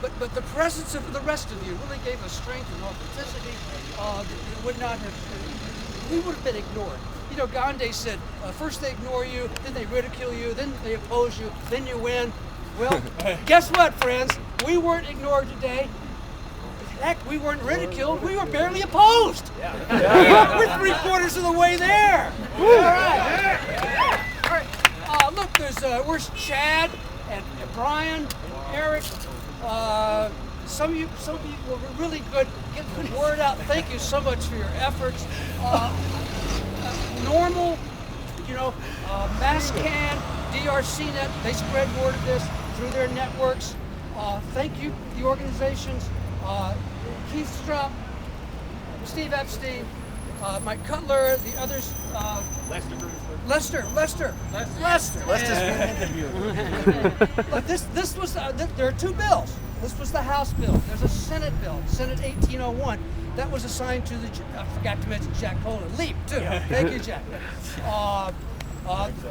But the presence of the rest of you really gave us strength and authenticity. It would not have, we would have been ignored. You know, Gandhi said, first they ignore you, then they ridicule you, then they oppose you, then you win. Well, guess what, friends? We weren't ignored today. Heck, we weren't ridiculed. We were barely opposed. Yeah. We're 3/4 of the way there. All right. All right. Look, where's Chad and Brian, Eric? Some of you were really good getting the word out. Thank you so much for your efforts. Normal, Masscan, DRCnet, they spread word of this through their networks. Thank you, the organizations. Keith Stroup, Steve Epstein, Mike Cutler, the others. Lester. Lester's been interviewed. Look, this was, there are two bills. This was the House bill. There's a Senate bill, Senate 1801. That was assigned to I forgot to mention Jack Poland. LEAP, too. Yeah. Thank you, Jack.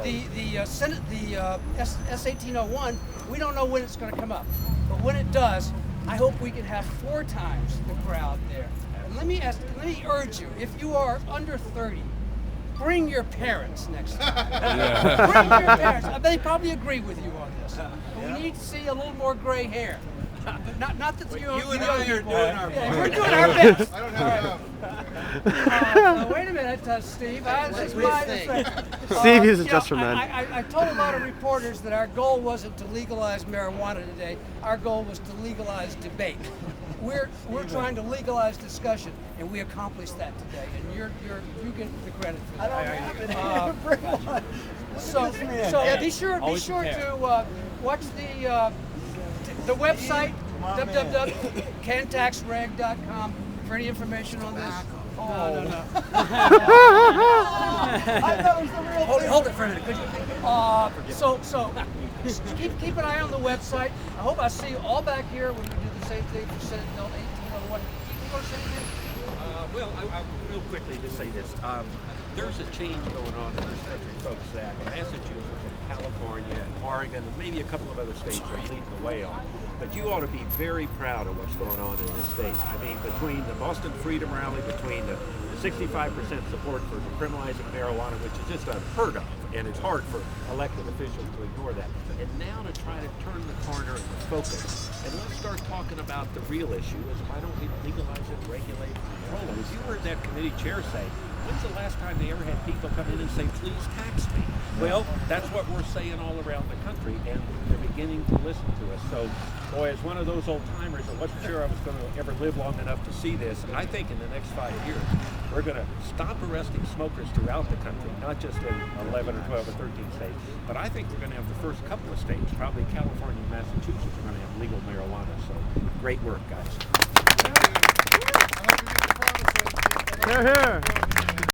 The Senate, the S1801, we don't know when it's going to come up. But when it does, I hope we can have 4 times the crowd there. And let me urge you, if you are under 30, bring your parents next time. Bring your parents. They probably agree with you on this. But we need to see a little more gray hair. But not that you and I are doing our best. We're doing our best. I don't have wait a minute, Steve. Steve uses just for men. I told a lot of reporters that our goal wasn't to legalize marijuana today. Our goal was to legalize debate. We're trying to legalize discussion, and we accomplished that today. And you get the credit for that. I don't have it. So be sure to watch the website, www.cantaxreg.com, for any information on this. No. Hold it for a minute, could you? So keep an eye on the website. I hope I see you all back here when we do the same thing for Senate Bill 1801. You want to say anything? I real quickly to say this. There's a change going on in this country, folks, that Massachusetts and California and Oregon and maybe a couple of other states are leading the way on. But you ought to be very proud of what's going on in this state. I mean, between the Boston Freedom Rally, between the 65% support for criminalizing marijuana, which is just unheard of, and it's hard for elected officials to ignore that. And now to try to turn the corner and focus. And let's start talking about the real issue is why don't we legalize it, regulate it, control it? As you heard that committee chair say, when's the last time they ever had people come in and say, please tax me? Well, that's what we're saying all around the country, and they're beginning to listen to us. So, boy, as one of those old timers, I wasn't sure I was going to ever live long enough to see this. I think in the next 5 years, we're going to stop arresting smokers throughout the country, not just in 11 or 12 or 13 states, but I think we're going to have the first couple of states, probably California and Massachusetts, are going to have legal marijuana. So, great work, guys. Here.